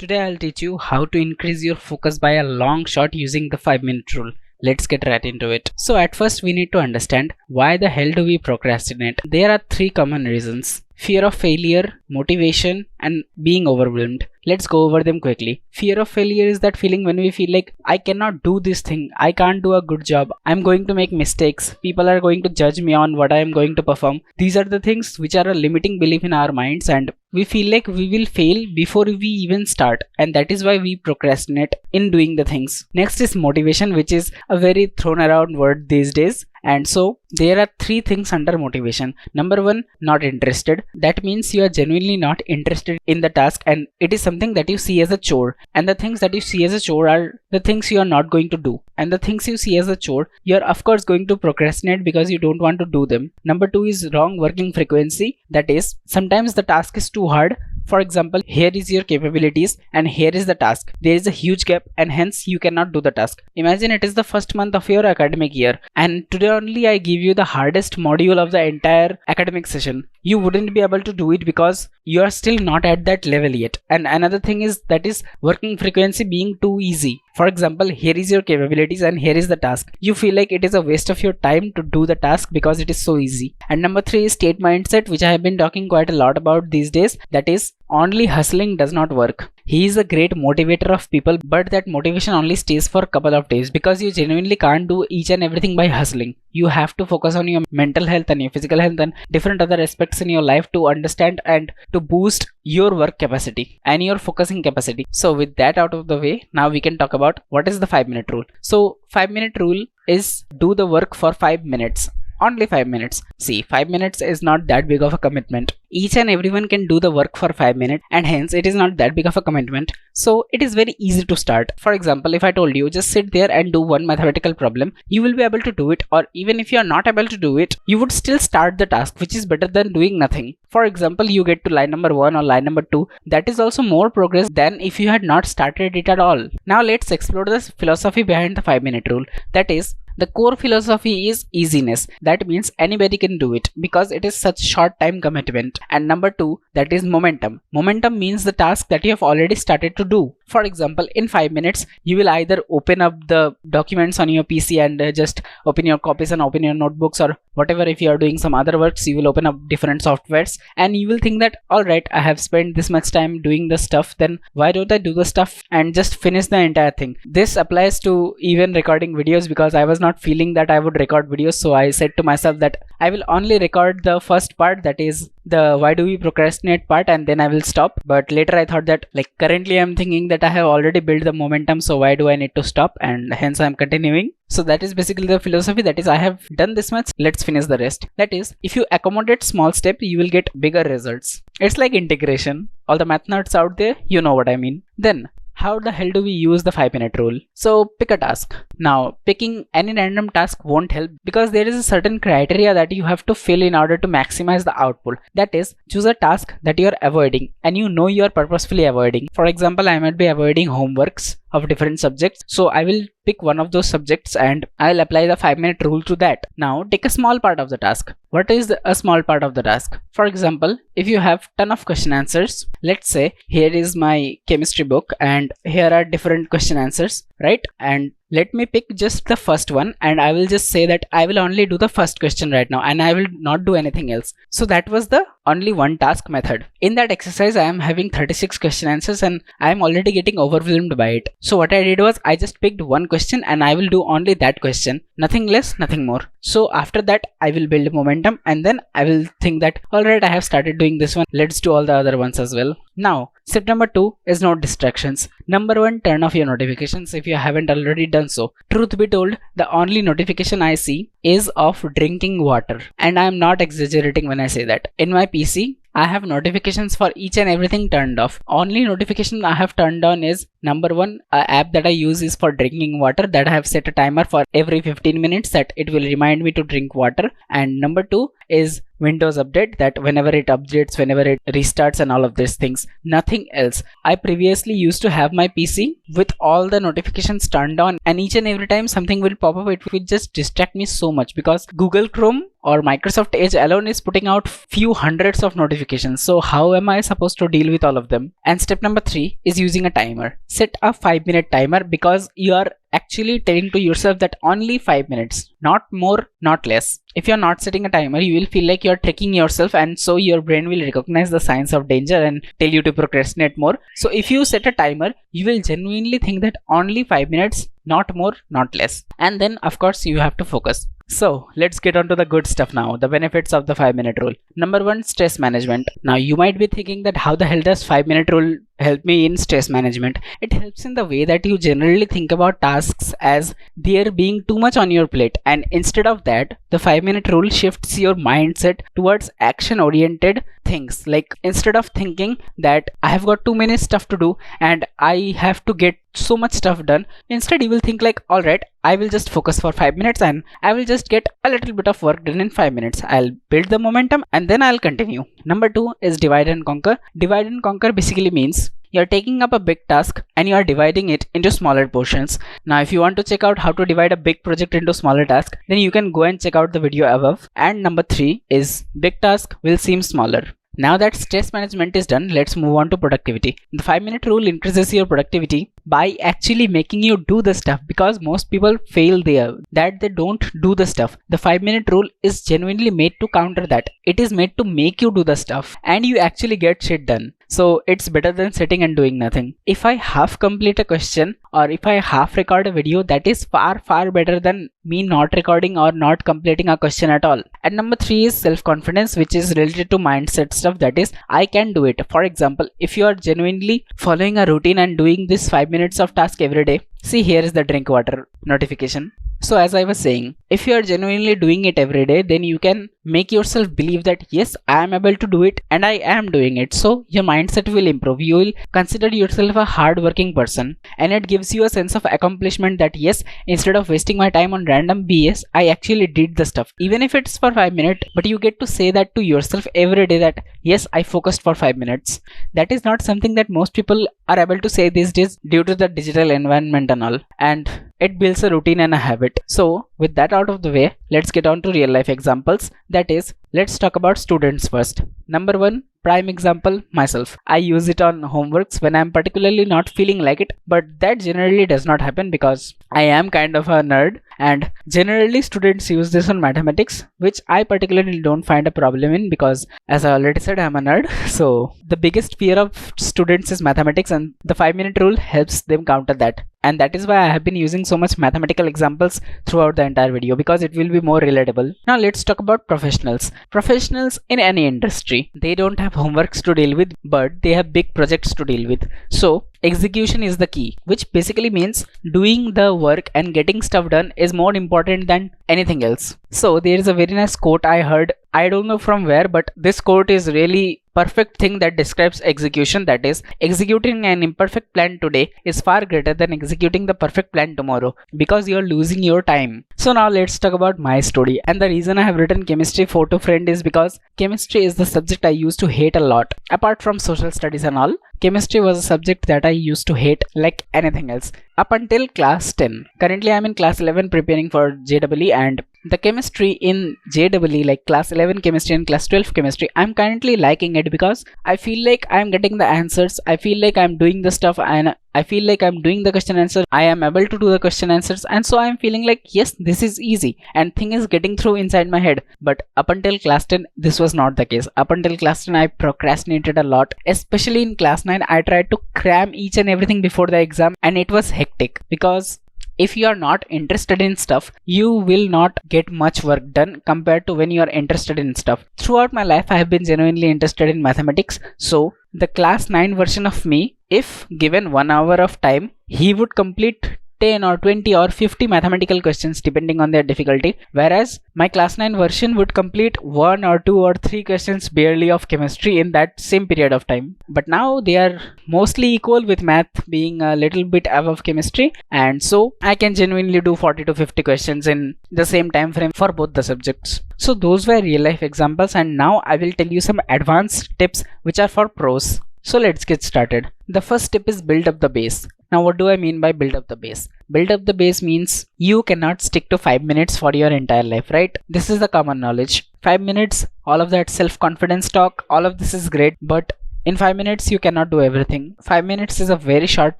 Today I'll teach you how to increase your focus by a long shot using the 5-minute rule. Let's get right into it. So at first we need to understand why the hell do we procrastinate. There are 3 common reasons: fear of failure, motivation, and being overwhelmed. Let's go over them quickly. Fear of failure is that feeling when we feel like I cannot do this thing, I can't do a good job, I'm going to make mistakes, people are going to judge me on what I am going to perform. These are the things which are a limiting belief in our minds, and we feel like we will fail before we even start, and that is why we procrastinate in doing the things. Next is motivation, which is a very thrown around word these days. And so there are 3 things under motivation. Number 1, not interested. That means you are genuinely not interested in the task and it is something that you see as a chore. And the things that you see as a chore are the things you are not going to do. And the things you see as a chore, you are of course going to procrastinate because you don't want to do them. Number 2 is wrong working frequency. That is, sometimes the task is too hard. For example, here is your capabilities and here is the task. There is a huge gap and hence you cannot do the task. Imagine it is the first month of your academic year and today only I give you the hardest module of the entire academic session. You wouldn't be able to do it because you are still not at that level yet. And another thing is that is working frequency being too easy. For example, here is your capabilities and here is the task. You feel like it is a waste of your time to do the task because it is so easy. And number 3 is state mindset, which I have been talking quite a lot about these days. That is, only hustling does not work. He is a great motivator of people, but that motivation only stays for a couple of days because you genuinely can't do each and everything by hustling. You have to focus on your mental health and your physical health and different other aspects in your life to understand and to boost your work capacity and your focusing capacity. So with that out of the way, now we can talk about what is the 5-minute rule. So 5-minute rule is do the work for 5 minutes. Only 5 minutes. See, 5 minutes is not that big of a commitment. Each and everyone can do the work for 5 minutes and hence it is not that big of a commitment. So it is very easy to start. For example, if I told you just sit there and do one mathematical problem, you will be able to do it, or even if you are not able to do it, you would still start the task, which is better than doing nothing. For example, you get to line number 1 or line number 2. That is also more progress than if you had not started it at all. Now let's explore the philosophy behind the 5-minute rule. That is, the core philosophy is easiness. That means anybody can do it because it is such short time commitment. And number 2, that is momentum. Momentum means the task that you have already started to do. For example, in 5 minutes, you will either open up the documents on your PC and just open your copies and open your notebooks, or whatever. If you are doing some other works, you will open up different softwares and you will think that, alright, I have spent this much time doing the stuff, then why don't I do the stuff and just finish the entire thing. This applies to even recording videos because I was not feeling that I would record videos, so I said to myself that I will only record the first part, that is the why do we procrastinate part, and then I will stop. But later I thought that currently I'm thinking that I have already built the momentum, so why do I need to stop, and hence I'm continuing. So that is basically the philosophy, that is I have done this much, let's finish the rest. That is, if you accommodate small steps, you will get bigger results. It's like integration. All the math nerds out there, you know what I mean. Then how the hell do we use the 5-minute rule? So pick a task. Now picking any random task won't help because there is a certain criteria that you have to fill in order to maximize the output. That is, choose a task that you are avoiding and you know you are purposefully avoiding. For example, I might be avoiding homeworks of different subjects, so I will pick one of those subjects and I'll apply the 5-minute rule to that. Now take a small part of the task. What is a small part of the task? For example, if you have ton of question answers, let's say here is my chemistry book and here are different question answers, right? And let me pick just the first one and I will just say that I will only do the first question right now and I will not do anything else. So that was the only one task method. In that exercise, I am having 36 question answers and I am already getting overwhelmed by it. So what I did was I just picked one question and I will do only that question. Nothing less, nothing more. So after that, I will build momentum and then I will think that, alright, I have started doing this one. Let's do all the other ones as well. Now, step number 2 is no distractions. Number 1, turn off your notifications if you haven't already done so. Truth be told, the only notification I see is of drinking water. And I am not exaggerating when I say that. In my PC, I have notifications for each and everything turned off. Only notification I have turned on is number 1, app that I use is for drinking water, that I have set a timer for every 15 minutes that it will remind me to drink water. And number 2 is Windows update, that whenever it updates, whenever it restarts and all of these things, nothing else. I previously used to have my PC with all the notifications turned on, and each and every time something will pop up, it will just distract me so much because Google Chrome or Microsoft Edge alone is putting out few hundreds of notifications. So how am I supposed to deal with all of them? And step number 3 is using a timer. Set a 5-minute timer, because you are actually telling to yourself that only 5 minutes, not more, not less. If you're not setting a timer, you will feel like you're tricking yourself, and so your brain will recognize the signs of danger and tell you to procrastinate more. So if you set a timer, you will genuinely think that only 5 minutes, not more, not less. And then of course you have to focus. So let's get on to the good stuff now, the benefits of the 5-minute rule. Number 1, stress management. Now you might be thinking that how the hell does 5-minute rule help me in stress management? It helps in the way that you generally think about tasks as there being too much on your plate, and instead of that, the 5-minute rule shifts your mindset towards action oriented things. Like instead of thinking that I have got too many stuff to do and I have to get so much stuff done, instead you will think like, alright, I will just focus for 5 minutes and I will just get a little bit of work done in 5 minutes. I'll build the momentum and then I'll continue. Number 2 is divide and conquer. Divide and conquer basically means you're taking up a big task and you are dividing it into smaller portions. Now if you want to check out how to divide a big project into smaller tasks, then you can go and check out the video above. And number 3 is big task will seem smaller. Now that stress management is done, let's move on to productivity. The 5-minute rule increases your productivity by actually making you do the stuff, because most people fail there, that they don't do the stuff. The 5-minute rule is genuinely made to counter that. It is made to make you do the stuff and you actually get shit done. So it's better than sitting and doing nothing. If I half complete a question or if I half record a video, that is far better than me not recording or not completing a question at all. And number 3 is self-confidence, which is related to mindset stuff, that is I can do it. For example, if you are genuinely following a routine and doing this 5 minutes of task every day, see, here is the drink water notification. So as I was saying, if you are genuinely doing it every day, then you can make yourself believe that yes, I am able to do it and I am doing it. So your mindset will improve. You will consider yourself a hard-working person, and it gives you a sense of accomplishment that yes, instead of wasting my time on random BS, I actually did the stuff. Even if it's for 5 minutes, but you get to say that to yourself every day that yes, I focused for 5 minutes. That is not something that most people are able to say these days due to the digital environment and all. And it builds a routine and a habit. So with that out of the way, let's get on to real life examples. That is, let's talk about students first. Number 1, prime example, myself. I use it on homeworks when I'm particularly not feeling like it, but that generally does not happen because I am kind of a nerd, and generally students use this on mathematics, which I particularly don't find a problem in because as I already said, I'm a nerd. So the biggest fear of students is mathematics, and the 5-minute rule helps them counter that. And that is why I have been using so much mathematical examples throughout the entire video, because it will be more relatable. Now let's talk about professionals. Professionals in any industry, they don't have homeworks to deal with, but they have big projects to deal with. So execution is the key, which basically means doing the work and getting stuff done is more important than anything else. So there is a very nice quote I heard, I don't know from where, but this quote is really perfect thing that describes execution. That is, executing an imperfect plan today is far greater than executing the perfect plan tomorrow, because you're losing your time. So now let's talk about my story. And the reason I have written chemistry photo friend is because chemistry is the subject I used to hate a lot. Apart from social studies and all, chemistry was a subject that I used to hate like anything else up until class 10. Currently I'm in class 11 preparing for JEE, and the chemistry in JEE, like class 11 chemistry and class 12 chemistry, I'm currently liking it because I feel like I'm getting the answers, I feel like I'm doing the stuff, and I feel like I'm doing the question answer, I am able to do the question answers, and so I'm feeling like yes, this is easy and thing is getting through inside my head. But up until class 10 this was not the case. Up until class 10 I procrastinated a lot, especially in class 9 I tried to cram each and everything before the exam, and it was hectic because if you are not interested in stuff, you will not get much work done compared to when you are interested in stuff. Throughout my life I have been genuinely interested in mathematics, so the class 9 version of me, if given 1 hour of time, he would complete 10 or 20 or 50 mathematical questions depending on their difficulty, whereas my class 9 version would complete 1 or 2 or 3 questions barely of chemistry in that same period of time. But now they are mostly equal, with math being a little bit above chemistry, and so I can genuinely do 40 to 50 questions in the same time frame for both the subjects. So those were real life examples, and now I will tell you some advanced tips which are for pros. So let's get started. The first tip is build up the base. Now what do I mean by build up the base? Build up the base means you cannot stick to 5 minutes for your entire life, right? This is the common knowledge. 5 minutes, all of that self-confidence talk, all of this is great, but in 5 minutes you cannot do everything. 5 minutes is a very short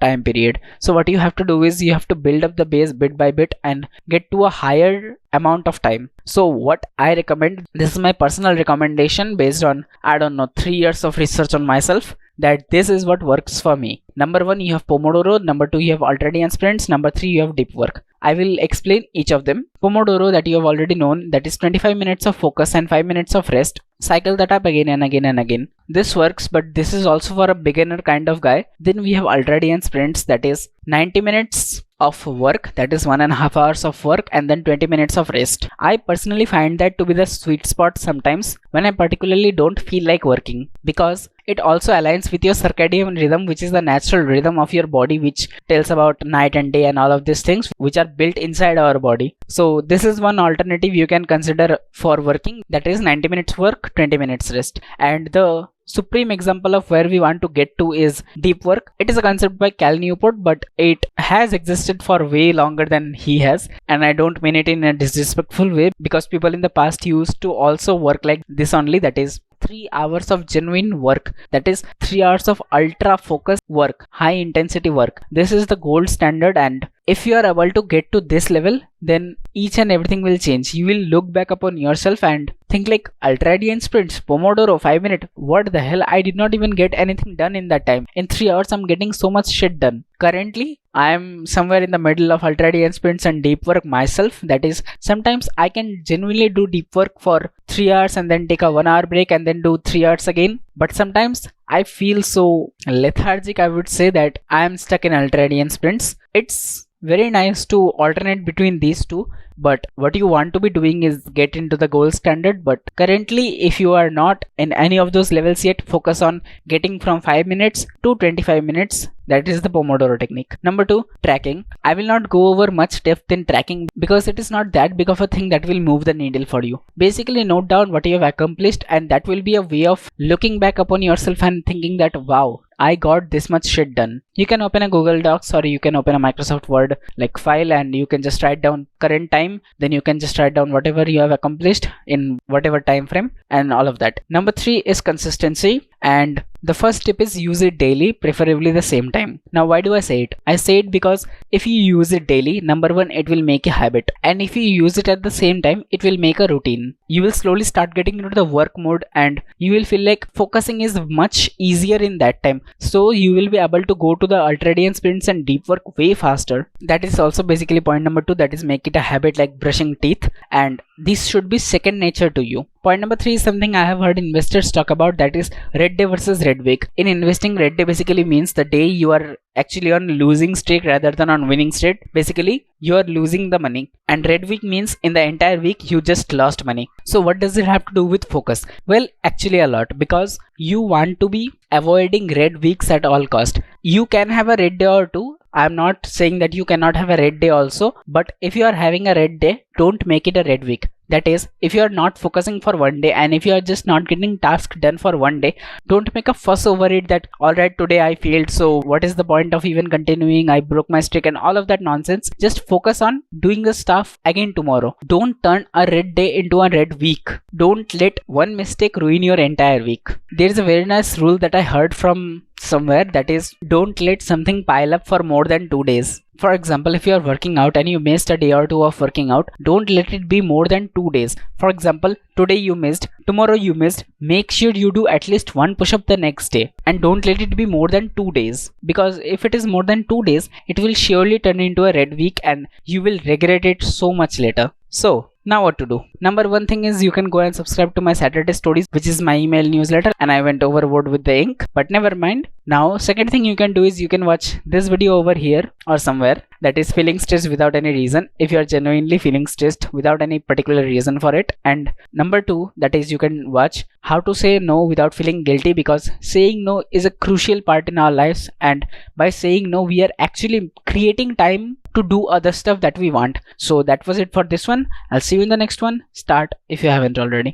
time period. So what you have to do is you have to build up the base bit by bit and get to a higher amount of time. So what I recommend, this is my personal recommendation based on, I don't know, 3 years of research on myself, that this is what works for me. Number 1, you have Pomodoro. Number 2, you have alternate sprints. Number 3, you have deep work. I will explain each of them. Pomodoro, that you have already known, that is 25 minutes of focus and 5 minutes of rest. Cycle that up again and again and again. This works, but this is also for a beginner kind of guy. Then we have alternate sprints, that is 90 minutes of work, that is 1.5 hours of work, and then 20 minutes of rest. I personally find that to be the sweet spot sometimes when I particularly don't feel like working, because it also aligns with your circadian rhythm, which is the natural rhythm of your body, which tells about night and day and all of these things which are built inside our body. So this is one alternative you can consider for working, that is 90 minutes work, 20 minutes rest. And the supreme example of where we want to get to is deep work. It is a concept by Cal Newport, but it has existed for way longer than he has, and I don't mean it in a disrespectful way, because people in the past used to also work like this only, that is 3 hours of genuine work, that is 3 hours of ultra focused work, high intensity work. This is the gold standard, and if you are able to get to this level, then each and everything will change. You will look back upon yourself and think like, ultradian sprints, Pomodoro, 5 minutes, what the hell, I did not even get anything done in that time. In 3 hours I'm getting so much shit done. Currently I am somewhere in the middle of ultradian sprints and deep work myself, that is sometimes I can genuinely do deep work for 3 hours and then take a 1 hour break and then do 3 hours again. But sometimes I feel so lethargic, I would say, that I am stuck in ultradian sprints. It's very nice to alternate between these two, but what you want to be doing is get into the gold standard. But currently, if you are not in any of those levels yet, focus on getting from 5 minutes to 25 minutes. That is the Pomodoro technique. Number 2, tracking. I will not go over much depth in tracking because it is not that big of a thing that will move the needle for you. Basically note down what you have accomplished, and that will be a way of looking back upon yourself and thinking that, wow, I got this much shit done. You can open a Google Docs or you can open a Microsoft Word like file, and you can just write down current time. Then you can just write down whatever you have accomplished in whatever time frame and all of that. Number 3 is consistency, and the first tip is use it daily, preferably the same time. Now why do I say it? I say it because if you use it daily, number 1, it will make a habit, and if you use it at the same time, it will make a routine. You will slowly start getting into the work mode, and you will feel like focusing is much easier in that time. So you will be able to go to the ultradian sprints and deep work way faster. That is also basically point number 2, that is make it a habit like brushing teeth, and this should be second nature to you. Point number 3 is something I have heard investors talk about, that is red day versus red week. In investing, red day basically means the day you are actually on losing streak rather than on winning streak. Basically you are losing the money, and red week means in the entire week you just lost money. So what does it have to do with focus? Well, actually a lot, because you want to be avoiding red weeks at all cost. You can have a red day or two. I'm not saying that you cannot have a red day also, but if you are having a red day, don't make it a red week. That is, if you are not focusing for one day and if you are just not getting tasks done for one day, don't make a fuss over it that, alright, today I failed, so what is the point of even continuing? I broke my streak and all of that nonsense. Just focus on doing the stuff again tomorrow. Don't turn a red day into a red week. Don't let one mistake ruin your entire week. There is a very nice rule that I heard from somewhere, that is, don't let something pile up for more than 2 days. For example, if you are working out and you missed a day or two of working out, don't let it be more than 2 days. For example, today you missed, tomorrow you missed, make sure you do at least one push-up the next day, and don't let it be more than 2 days, because if it is more than 2 days, it will surely turn into a red week and you will regret it so much later. So Now what to do? Number one thing is you can go and subscribe to my Saturday Stories, which is my email newsletter, and I went overboard with the ink, but never mind. Now second thing you can do is you can watch this video over here or somewhere, that is feeling stressed without any reason, if you are genuinely feeling stressed without any particular reason for it. And number two, that is you can watch how to say no without feeling guilty, because saying no is a crucial part in our lives, and by saying no we are actually creating time to do other stuff that we want. So that was it for this one. I'll see you in the next one. Start if you haven't already.